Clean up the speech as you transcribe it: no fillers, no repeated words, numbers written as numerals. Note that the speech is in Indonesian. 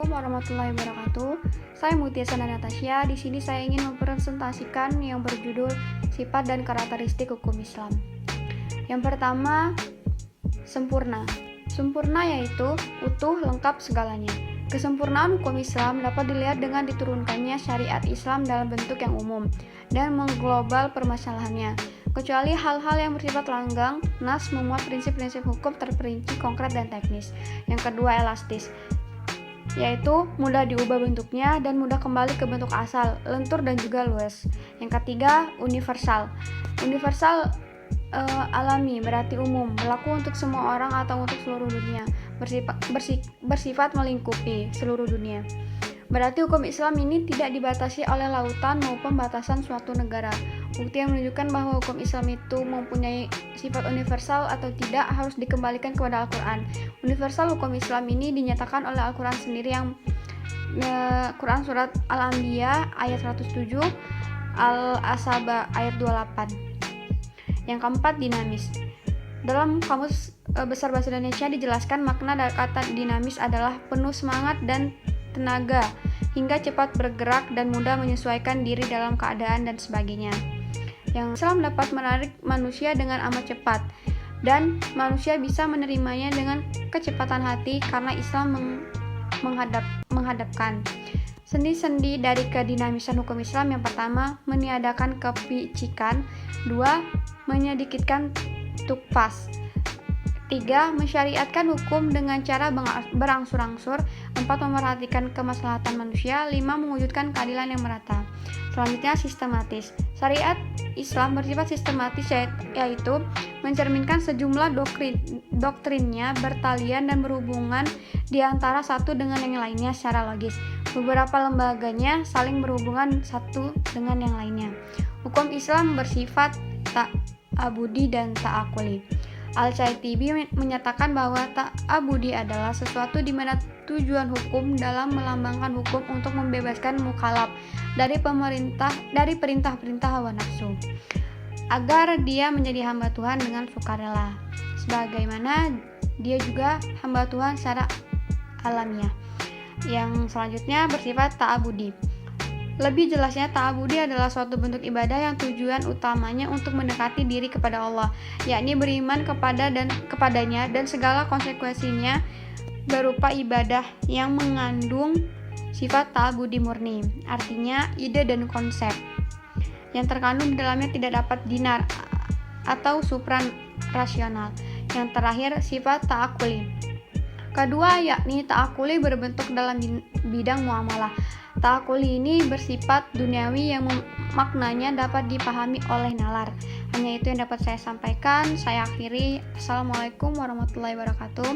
Assalamualaikum warahmatullahi wabarakatuh. Saya Mutia Sana Natasha. Di sini saya ingin mempresentasikan yang berjudul Sifat dan Karakteristik Hukum Islam. Yang pertama, sempurna. Sempurna yaitu utuh, lengkap segalanya. Kesempurnaan hukum Islam dapat dilihat dengan diturunkannya syariat Islam dalam bentuk yang umum dan mengglobal permasalahannya. Kecuali hal-hal yang bersifat langgang, nas memuat prinsip-prinsip hukum terperinci, konkret, dan teknis. Yang kedua, elastis, yaitu mudah diubah bentuknya dan mudah kembali ke bentuk asal, lentur dan juga luas. Yang ketiga, universal. Universal alami, berarti umum, berlaku untuk semua orang atau untuk seluruh dunia, bersifat melingkupi seluruh dunia. Berarti hukum Islam ini tidak dibatasi oleh lautan maupun batasan suatu negara. Bukti yang menunjukkan bahwa hukum Islam itu mempunyai sifat universal atau tidak harus dikembalikan kepada Al-Quran. Universal hukum Islam ini dinyatakan oleh Al-Quran sendiri yang Quran Surat Al-Anbiya ayat 107, Al-Asaba ayat 28. Yang keempat, dinamis. Dalam Kamus Besar Bahasa Indonesia dijelaskan makna dari kata dinamis adalah penuh semangat dan tenaga, hingga cepat bergerak dan mudah menyesuaikan diri dalam keadaan dan sebagainya. Yang Islam dapat menarik manusia dengan amat cepat, dan manusia bisa menerimanya dengan kecepatan hati karena Islam menghadapkan sendi-sendi dari kedinamisan hukum Islam. Yang pertama, meniadakan kepicikan. 2. Menyedikitkan tukfas. 3. Mensyariatkan hukum dengan cara berangsur-angsur. 4. Memerhatikan kemaslahatan manusia. 5. Mewujudkan keadilan yang merata. Selanjutnya, sistematis. Syariat Islam bersifat sistematis, yaitu mencerminkan sejumlah doktrinnya bertalian dan berhubungan di antara satu dengan yang lainnya secara logis. Beberapa lembaganya saling berhubungan satu dengan yang lainnya. Hukum Islam bersifat ta'abudi dan ta'akuli. Al-Syaitibi menyatakan bahwa ta'abudi adalah sesuatu di mana tujuan hukum dalam melambangkan hukum untuk membebaskan mukallaf dari perintah-perintah hawa nafsu, agar dia menjadi hamba Tuhan dengan sukarela, sebagaimana dia juga hamba Tuhan secara alamiah. Yang selanjutnya bersifat ta'abudi. Lebih jelasnya, ta'abudi adalah suatu bentuk ibadah yang tujuan utamanya untuk mendekati diri kepada Allah, yakni beriman kepadanya dan segala konsekuensinya berupa ibadah yang mengandung sifat ta'abudi murni, artinya ide dan konsep yang terkandung di dalamnya tidak dapat dinar atau suprarasional. Yang terakhir, sifat ta'akuli. Kedua, yakni ta'akuli berbentuk dalam bidang muamalah. Ta'akuli ini bersifat duniawi yang maknanya dapat dipahami oleh nalar. Hanya itu yang dapat saya sampaikan. Saya akhiri. Assalamualaikum warahmatullahi wabarakatuh.